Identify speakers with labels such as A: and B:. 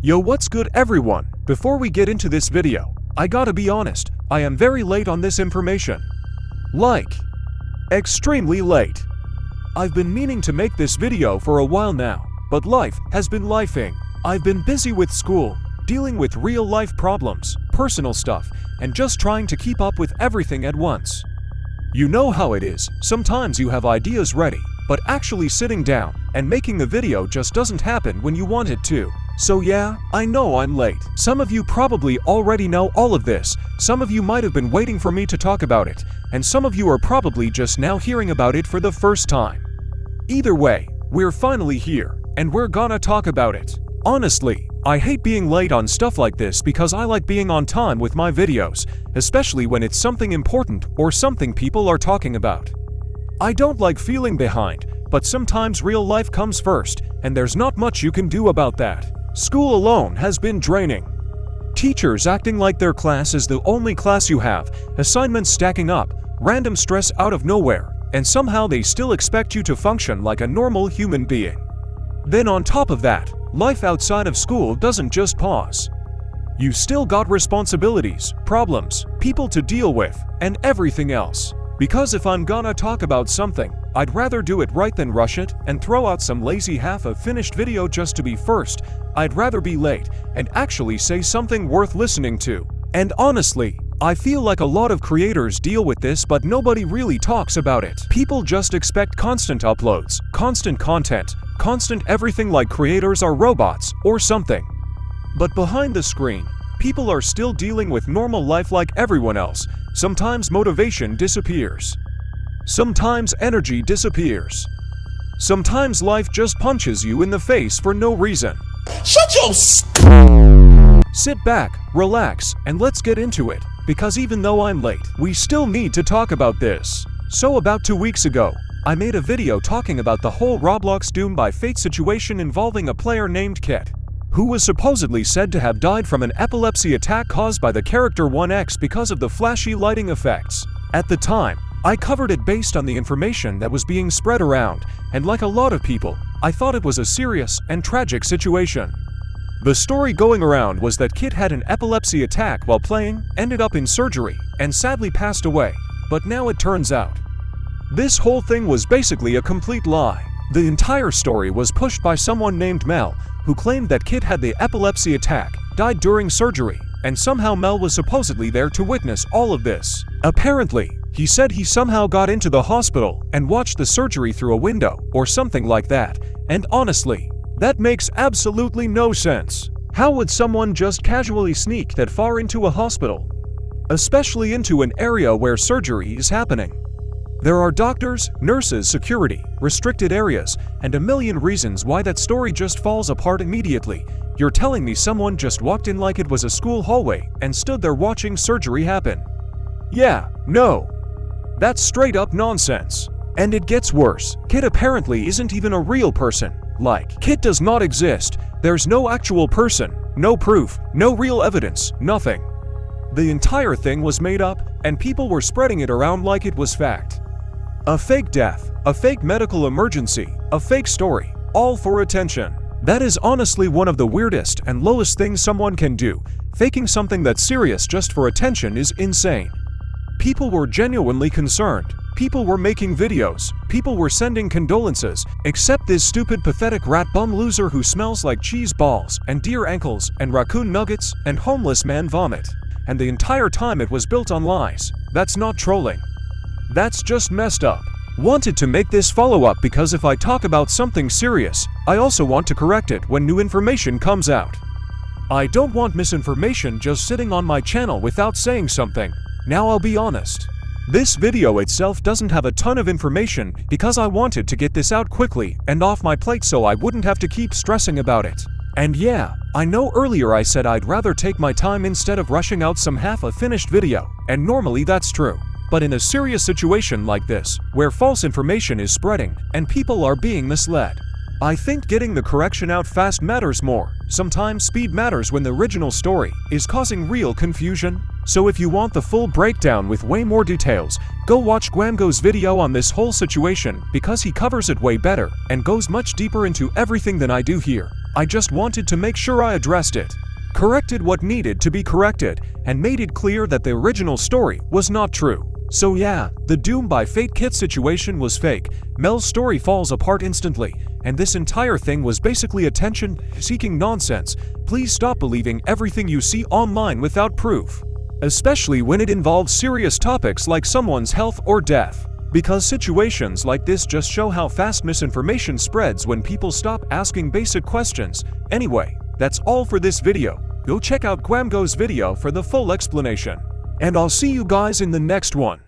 A: Yo, what's good everyone? Before we get into this video, I gotta be honest, I am very late on this information. Like, extremely late. I've been meaning to make this video for a while now, but life has been lifing. I've been busy with school, dealing with real-life problems, personal stuff, and just trying to keep up with everything at once. You know how it is, sometimes you have ideas ready, but actually sitting down and making a video just doesn't happen when you want it to. So yeah, I know I'm late. Some of you probably already know all of this, some of you might have been waiting for me to talk about it, and some of you are probably just now hearing about it for the first time. Either way, we're finally here, and we're gonna talk about it. Honestly, I hate being late on stuff like this because I like being on time with my videos, especially when it's something important or something people are talking about. I don't like feeling behind, but sometimes real life comes first, and there's not much you can do about that. School alone has been draining. Teachers acting like their class is the only class you have, assignments stacking up, random stress out of nowhere, and somehow they still expect you to function like a normal human being. Then on top of that, life outside of school doesn't just pause. You still got responsibilities, problems, people to deal with, and everything else. Because if I'm gonna talk about something, I'd rather do it right than rush it and throw out some lazy half-finished video just to be first. I'd rather be late and actually say something worth listening to. And honestly, I feel like a lot of creators deal with this, but nobody really talks about it. People just expect constant uploads, constant content, constant everything, like creators are robots or something. But behind the screen, people are still dealing with normal life like everyone else. Sometimes motivation disappears. Sometimes energy disappears. Sometimes life just punches you in the face for no reason.
B: Shut your
A: Sit back, relax, and let's get into it, because even though I'm late, we still need to talk about this. So about 2 weeks ago, I made a video talking about the whole Roblox Doom by Fate situation involving a player named Kit, who was supposedly said to have died from an epilepsy attack caused by the character 1X because of the flashy lighting effects. At the time, I covered it based on the information that was being spread around, and like a lot of people, I thought it was a serious and tragic situation. The story going around was that Kit had an epilepsy attack while playing, ended up in surgery, and sadly passed away, but now it turns out this whole thing was basically a complete lie. The entire story was pushed by someone named Mel, who claimed that Kit had the epilepsy attack, died during surgery, and somehow Mel was supposedly there to witness all of this. Apparently, he said he somehow got into the hospital and watched the surgery through a window or something like that, and honestly, that makes absolutely no sense. How would someone just casually sneak that far into a hospital? Especially into an area where surgery is happening. There are doctors, nurses, security, restricted areas, and a million reasons why that story just falls apart immediately. You're telling me someone just walked in like it was a school hallway and stood there watching surgery happen? Yeah, no. That's straight up nonsense. And it gets worse. Kit apparently isn't even a real person. Like, Kit does not exist. There's no actual person, no proof, no real evidence, nothing. The entire thing was made up, and people were spreading it around like it was fact. A fake death, a fake medical emergency, a fake story, all for attention. That is honestly one of the weirdest and lowest things someone can do. Faking something that's serious just for attention is insane. People were genuinely concerned. People were making videos. People were sending condolences, except this stupid, pathetic rat bum loser who smells like cheese balls and deer ankles and raccoon nuggets and homeless man vomit. And the entire time it was built on lies. That's not trolling. That's just messed up. Wanted to make this follow-up because if I talk about something serious, I also want to correct it when new information comes out. I don't want misinformation just sitting on my channel without saying something. Now I'll be honest. This video itself doesn't have a ton of information because I wanted to get this out quickly and off my plate so I wouldn't have to keep stressing about it. And yeah, I know earlier I said I'd rather take my time instead of rushing out some half-finished video, and normally that's true. But in a serious situation like this, where false information is spreading and people are being misled, I think getting the correction out fast matters more. Sometimes speed matters when the original story is causing real confusion. So if you want the full breakdown with way more details, go watch Guamgo's video on this whole situation because he covers it way better and goes much deeper into everything than I do here. I just wanted to make sure I addressed it, corrected what needed to be corrected, and made it clear that the original story was not true. So yeah, the Doom by Fate Kit situation was fake. Mel's story falls apart instantly, and this entire thing was basically attention-seeking nonsense. Please stop believing everything you see online without proof, especially when it involves serious topics like someone's health or death. Because situations like this just show how fast misinformation spreads when people stop asking basic questions. Anyway, that's all for this video. Go check out Quamgo's video for the full explanation. And I'll see you guys in the next one.